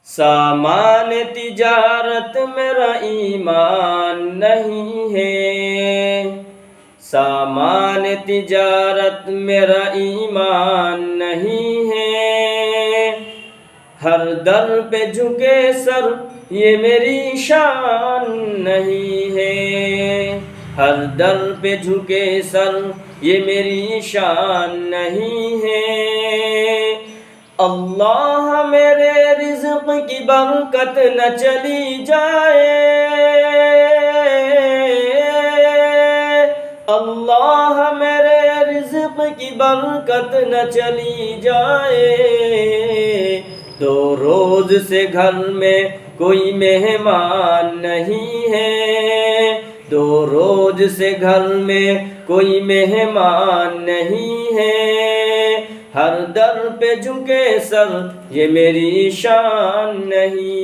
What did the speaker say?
सामान तिजारत मेरा ईमान नहीं है। सामान तिजारत मेरा ईमान नहीं है। हर दर पे झुके सर ये मेरी शान नहीं है। हर दर पे झुके सर ये मेरी शान नहीं है। अल्लाह मेरे रिज़्क़ की बरकत न चली जाए। अल्लाह मेरे रिज़्क़ की बरकत न चली जाए। दो रोज़ से घर में कोई मेहमान नहीं है। दो रोज़ से घर में कोई मेहमान नहीं है। हर दर पे झुके सर ये मेरी शान नहीं